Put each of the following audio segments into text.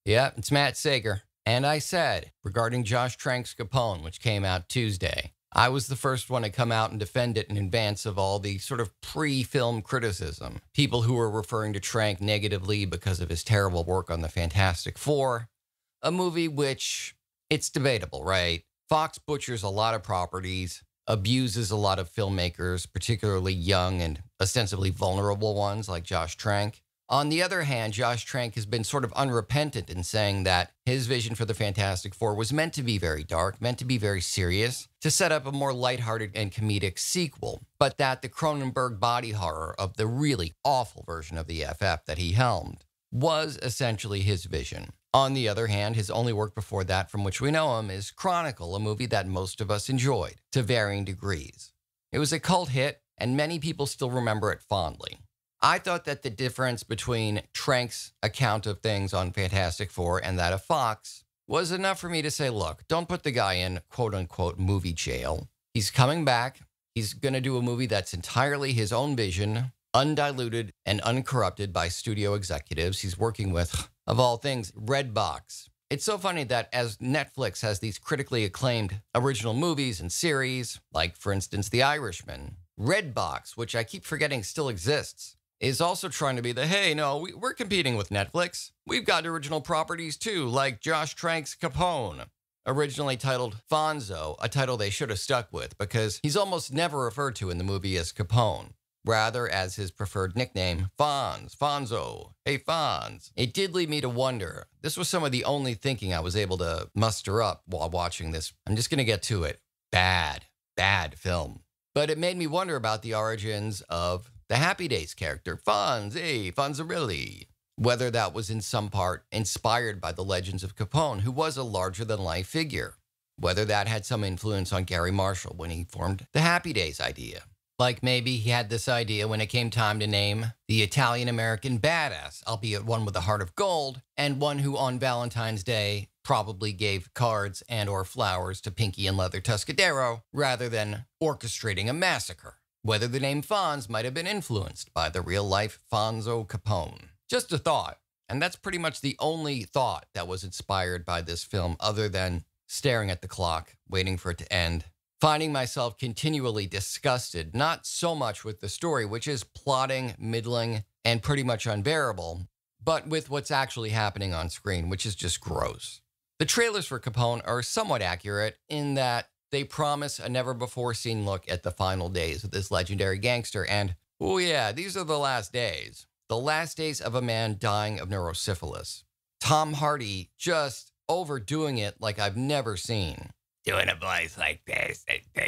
Yeah, it's Matt Sager. And I said, regarding Josh Trank's Capone, which came out Tuesday, I was the first one to come out and defend it in advance of all the sort of pre-film criticism. People who were referring to Trank negatively because of his terrible work on the Fantastic Four, a movie which, it's debatable, right? Fox butchers a lot of properties, abuses a lot of filmmakers, particularly young and ostensibly vulnerable ones like Josh Trank. On the other hand, Josh Trank has been sort of unrepentant in saying that his vision for the Fantastic Four was meant to be very dark, meant to be very serious, to set up a more lighthearted and comedic sequel, but that the Cronenberg body horror of the really awful version of the FF that he helmed was essentially his vision. On the other hand, his only work before that from which we know him is Chronicle, a movie that most of us enjoyed to varying degrees. It was a cult hit, and many people still remember it fondly. I thought that the difference between Trank's account of things on Fantastic Four and that of Fox was enough for me to say, look, don't put the guy in quote-unquote movie jail. He's coming back. He's going to do a movie that's entirely his own vision, undiluted and uncorrupted by studio executives. He's working with, of all things, Redbox. It's so funny that as Netflix has these critically acclaimed original movies and series, like, for instance, The Irishman, Redbox, which I keep forgetting still exists, is also trying to be the, hey, no, we're competing with Netflix. We've got original properties too, like Josh Trank's Capone, originally titled Fonzo, a title they should have stuck with because he's almost never referred to in the movie as Capone, rather as his preferred nickname, Fonzo, hey Fonz. It did lead me to wonder. This was some of the only thinking I was able to muster up while watching this. I'm just going to get to it. Bad film. But it made me wonder about the origins of the Happy Days character, Fonzarelli. Whether that was in some part inspired by the legends of Capone, who was a larger-than-life figure. Whether that had some influence on Gary Marshall when he formed the Happy Days idea. Like maybe he had this idea when it came time to name the Italian-American badass, albeit one with a heart of gold, and one who on Valentine's Day probably gave cards and or flowers to Pinky and Leather Tuscadero rather than orchestrating a massacre. Whether the name Fonz might have been influenced by the real-life Fonzo Capone. Just a thought. And that's pretty much the only thought that was inspired by this film other than staring at the clock, waiting for it to end. Finding myself continually disgusted, not so much with the story, which is plotting, middling, and pretty much unbearable, but with what's actually happening on screen, which is just gross. The trailers for Capone are somewhat accurate in that they promise a never-before-seen look at the final days of this legendary gangster, and, oh yeah, these are the last days. The last days of a man dying of neurosyphilis. Tom Hardy just overdoing it like I've never seen. Doing a voice like this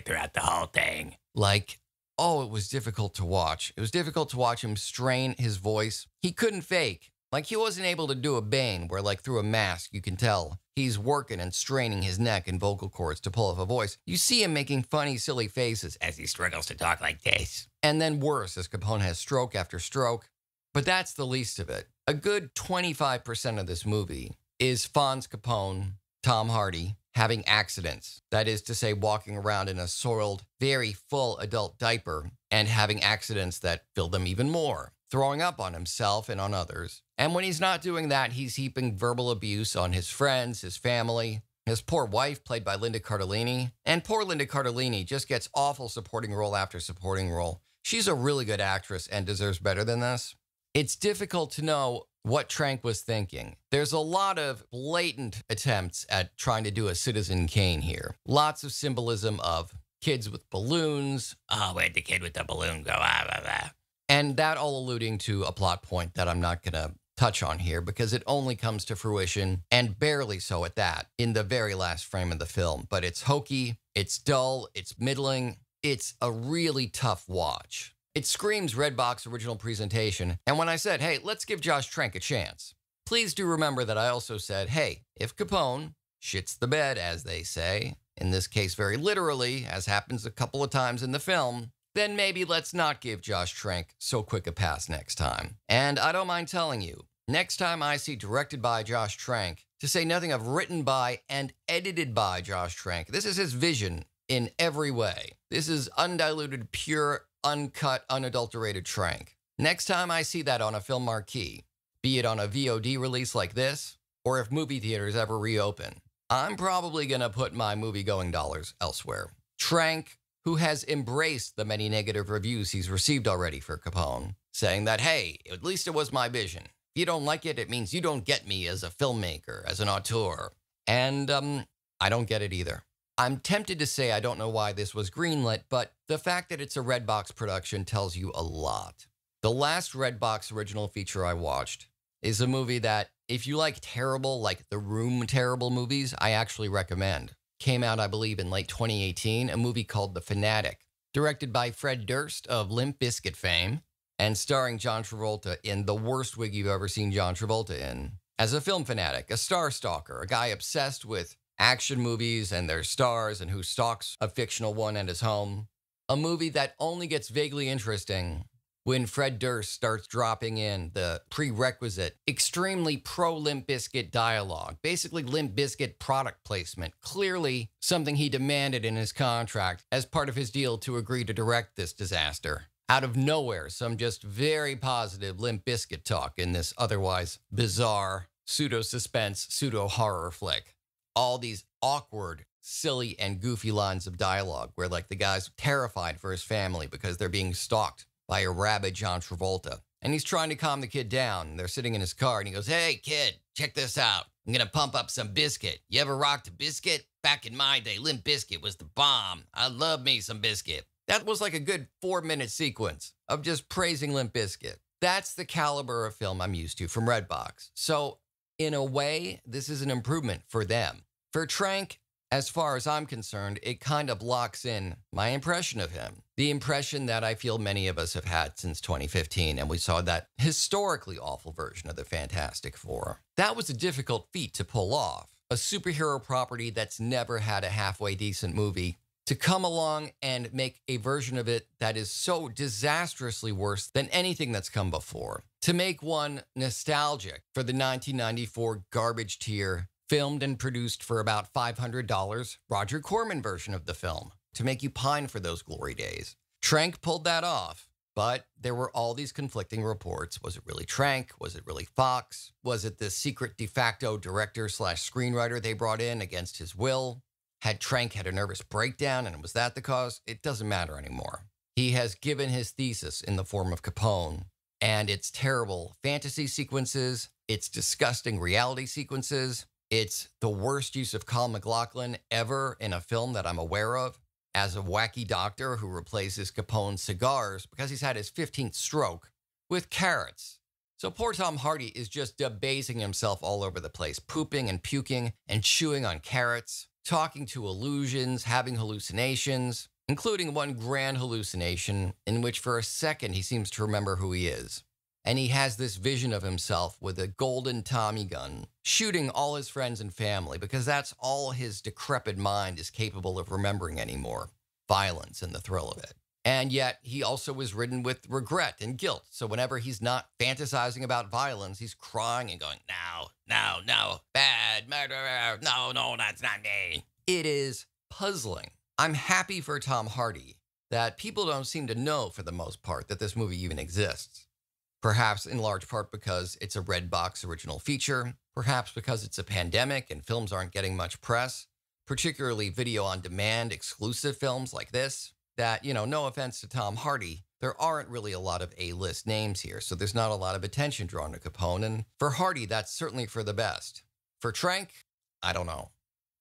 throughout the whole thing. Like, oh, it was difficult to watch. It was difficult to watch him strain his voice. He couldn't fake. Like, he wasn't able to do a Bane where, like, through a mask, you can tell he's working and straining his neck and vocal cords to pull off a voice. You see him making funny, silly faces As he struggles to talk like this. and then worse as Capone has stroke after stroke. But that's the least of it. A good 25% of this movie is Fonz Capone, Tom Hardy, having accidents. That is to say, walking around in a soiled, very full adult diaper and having accidents that fill them even more. Throwing up on himself and on others. And when he's not doing that, he's heaping verbal abuse on his friends, his family, his poor wife, played by Linda Cardellini. And poor Linda Cardellini just gets awful supporting role after supporting role. She's a really good actress and deserves better than this. It's difficult to know what Trank was thinking. There's a lot of blatant attempts at trying to do a Citizen Kane here. Lots of symbolism of kids with balloons. Oh, where'd the kid with the balloon go? Ah, blah, blah. And that all alluding to a plot point that I'm not going to touch on here because it only comes to fruition, and barely so at that, in the very last frame of the film. But it's hokey, it's dull, it's middling, it's a really tough watch. It screams Redbox original presentation, and when I said, hey, let's give Josh Trank a chance, please do remember that I also said, hey, if Capone shits the bed, as they say, in this case very literally, as happens a couple of times in the film, then maybe let's not give Josh Trank so quick a pass next time. And I don't mind telling you, next time I see directed by Josh Trank, to say nothing of written by and edited by Josh Trank, this is his vision in every way. This is undiluted, pure, uncut, unadulterated Trank. Next time I see that on a film marquee, be it on a VOD release like this, or if movie theaters ever reopen, I'm probably going to put my movie-going dollars elsewhere. Trank, who has embraced the many negative reviews he's received already for Capone, saying that, hey, at least it was my vision. If you don't like it, it means you don't get me as a filmmaker, as an auteur. And I don't get it either. I'm tempted to say I don't know why this was greenlit, but the fact that it's a Redbox production tells you a lot. The last Redbox original feature I watched is a movie that, if you like terrible, like The Room terrible movies, I actually recommend. Came out, I believe, in late 2018, a movie called The Fanatic, directed by Fred Durst of Limp Bizkit fame, and starring John Travolta in the worst wig you've ever seen John Travolta in. As a film fanatic, a star stalker, a guy obsessed with action movies and their stars and who stalks a fictional one at his home. A movie that only gets vaguely interesting when Fred Durst starts dropping in the prerequisite, extremely pro-Limp Bizkit dialogue, basically Limp Bizkit product placement, clearly something he demanded in his contract as part of his deal to agree to direct this disaster. Out of nowhere, some just very positive Limp Bizkit talk in this otherwise bizarre, pseudo-suspense, pseudo-horror flick. All these awkward, silly, and goofy lines of dialogue where, like, the guy's terrified for his family because they're being stalked by a rabid John Travolta. And he's trying to calm the kid down. They're sitting in his car, and he goes, hey, kid, check this out. I'm going to pump up some biscuit. You ever rocked a biscuit? Back in my day, Limp Bizkit was the bomb. I love me some biscuit. That was like a good 4-minute sequence of just praising Limp Bizkit. That's the caliber of film I'm used to from Redbox. So, in a way, this is an improvement for them. For Trank, as far as I'm concerned, it kind of locks in my impression of him. The impression that I feel many of us have had since 2015, and we saw that historically awful version of the Fantastic Four. That was a difficult feat to pull off. A superhero property that's never had a halfway decent movie, to come along and make a version of it that is so disastrously worse than anything that's come before. To make one nostalgic for the 1994 garbage tier, filmed and produced for about $500, Roger Corman version of the film, to make you pine for those glory days. Trank pulled that off, but there were all these conflicting reports. Was it really Trank? Was it really Fox? Was it the secret de facto director/screenwriter they brought in against his will? Had Trank had a nervous breakdown and was that the cause? It doesn't matter anymore. He has given his thesis in the form of Capone, and it's terrible fantasy sequences, it's disgusting reality sequences, it's the worst use of Colin McLaughlin ever in a film that I'm aware of, as a wacky doctor who replaces Capone's cigars because he's had his 15th stroke with carrots. So poor Tom Hardy is just debasing himself all over the place, pooping and puking and chewing on carrots, talking to illusions, having hallucinations, including one grand hallucination in which for a second he seems to remember who he is. And he has this vision of himself with a golden Tommy gun, shooting all his friends and family because that's all his decrepit mind is capable of remembering anymore. Violence and the thrill of it. And yet he also is ridden with regret and guilt. So whenever he's not fantasizing about violence, he's crying and going, no, bad murderer. No, that's not me. It is puzzling. I'm happy for Tom Hardy that people don't seem to know for the most part that this movie even exists. Perhaps in large part because it's a Redbox original feature, perhaps because it's a pandemic and films aren't getting much press, particularly video on demand exclusive films like this, that, no offense to Tom Hardy, there aren't really a lot of A-list names here, so there's not a lot of attention drawn to Capone, and for Hardy, that's certainly for the best. For Trank, I don't know.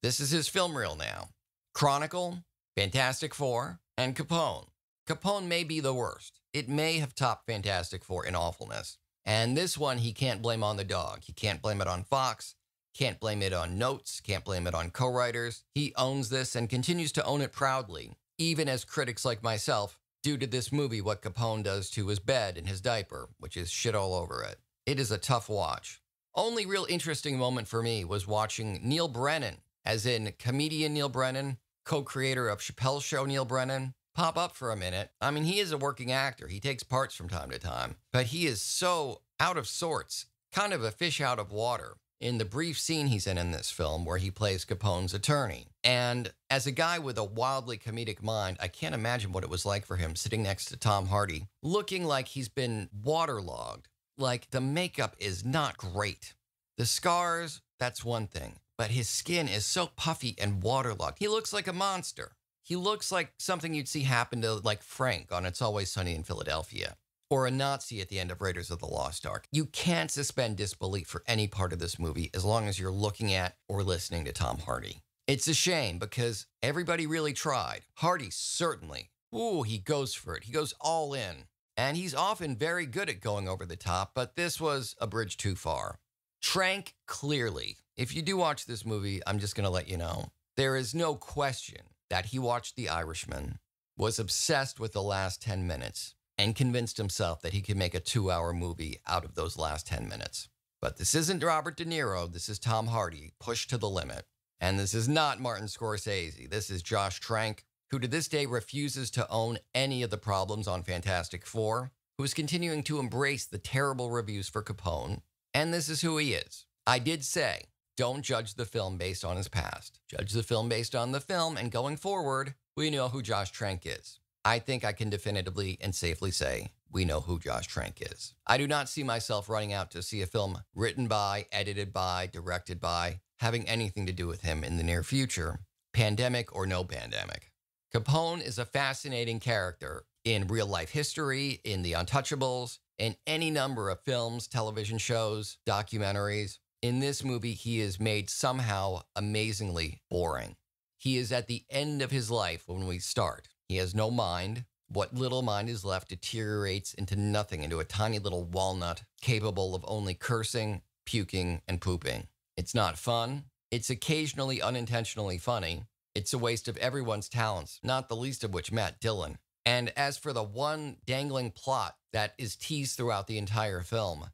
This is his film reel now. Chronicle, Fantastic Four, and Capone. Capone may be the worst. It may have topped Fantastic Four in awfulness. And this one, he can't blame on the dog. He can't blame it on Fox. Can't blame it on notes. Can't blame it on co-writers. He owns this and continues to own it proudly, even as critics like myself do to this movie what Capone does to his bed and his diaper, which is shit all over it. It is a tough watch. Only real interesting moment for me was watching Neil Brennan, as in comedian Neil Brennan, co-creator of Chappelle's Show Neil Brennan, pop up for a minute. I mean, he is a working actor. He takes parts from time to time, but he is so out of sorts, kind of a fish out of water in the brief scene he's in this film where he plays Capone's attorney. And as a guy with a wildly comedic mind, I can't imagine what it was like for him sitting next to Tom Hardy, looking like he's been waterlogged. Like, the makeup is not great. The scars that's one thing. But his skin is so puffy and waterlogged. He looks like a monster. He looks like something you'd see happen to like Frank on It's Always Sunny in Philadelphia, or a Nazi at the end of Raiders of the Lost Ark. You can't suspend disbelief for any part of this movie as long as you're looking at or listening to Tom Hardy. It's a shame because everybody really tried. Hardy certainly. Ooh, he goes for it. He goes all in. And he's often very good at going over the top, but this was a bridge too far. Trank, clearly, if you do watch this movie, I'm just going to let you know, there is no question that he watched The Irishman, was obsessed with the last 10 minutes, and convinced himself that he could make a 2-hour movie out of those last 10 minutes. But this isn't Robert De Niro. This is Tom Hardy, pushed to the limit. And this is not Martin Scorsese. This is Josh Trank, who to this day refuses to own any of the problems on Fantastic Four, who is continuing to embrace the terrible reviews for Capone. And this is who he is. I did say, don't judge the film based on his past. Judge the film based on the film, and going forward, we know who Josh Trank is. I think I can definitively and safely say we know who Josh Trank is. I do not see myself running out to see a film written by, edited by, directed by, having anything to do with him in the near future, pandemic or no pandemic. Capone is a fascinating character in real life history, in The Untouchables, in any number of films, television shows, documentaries. In this movie, he is made somehow amazingly boring. He is at the end of his life when we start. He has no mind. What little mind is left deteriorates into nothing, into a tiny little walnut capable of only cursing, puking, and pooping. It's not fun. It's occasionally unintentionally funny. It's a waste of everyone's talents, not the least of which Matt Dillon. And as for the one dangling plot that is teased throughout the entire film,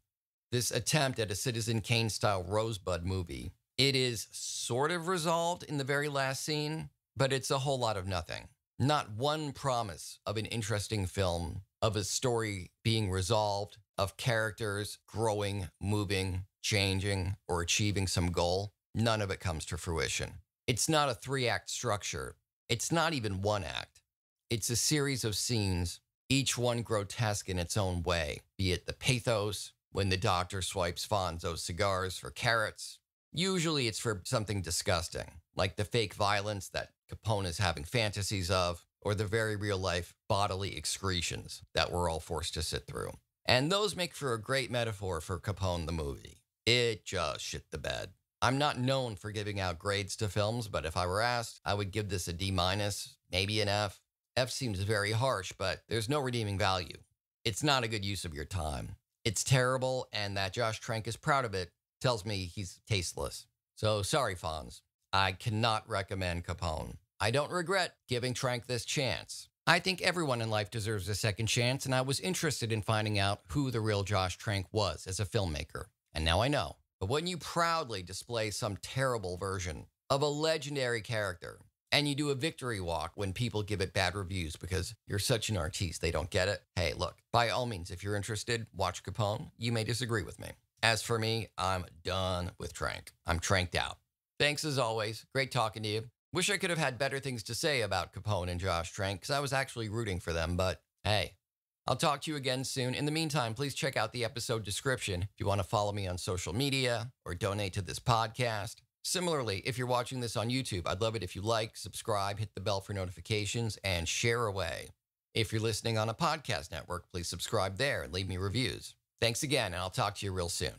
this attempt at a Citizen Kane-style Rosebud movie, it is sort of resolved in the very last scene, but it's a whole lot of nothing. Not one promise of an interesting film, of a story being resolved, of characters growing, moving, changing, or achieving some goal. None of it comes to fruition. It's not a 3-act structure. It's not even 1 act. It's a series of scenes, each one grotesque in its own way, be it the pathos, when the doctor swipes Fonzo's cigars for carrots. Usually it's for something disgusting, like the fake violence that Capone is having fantasies of, or the very real-life bodily excretions that we're all forced to sit through. And those make for a great metaphor for Capone the movie. It just shit the bed. I'm not known for giving out grades to films, but if I were asked, I would give this a D-, maybe an F. F seems very harsh, but there's no redeeming value. It's not a good use of your time. It's terrible, and that Josh Trank is proud of it tells me he's tasteless. So sorry, Fonz. I cannot recommend Capone. I don't regret giving Trank this chance. I think everyone in life deserves a second chance, and I was interested in finding out who the real Josh Trank was as a filmmaker. And now I know. But when you proudly display some terrible version of a legendary character, and you do a victory walk when people give it bad reviews because you're such an artiste, they don't get it. Hey, look, by all means, if you're interested, watch Capone. You may disagree with me. As for me, I'm done with Trank. I'm tranked out. Thanks as always. Great talking to you. Wish I could have had better things to say about Capone and Josh Trank because I was actually rooting for them, but hey, I'll talk to you again soon. In the meantime, please check out the episode description if you want to follow me on social media or donate to this podcast. Similarly, if you're watching this on YouTube, I'd love it if you like, subscribe, hit the bell for notifications, and share away. If you're listening on a podcast network, please subscribe there and leave me reviews. Thanks again, and I'll talk to you real soon.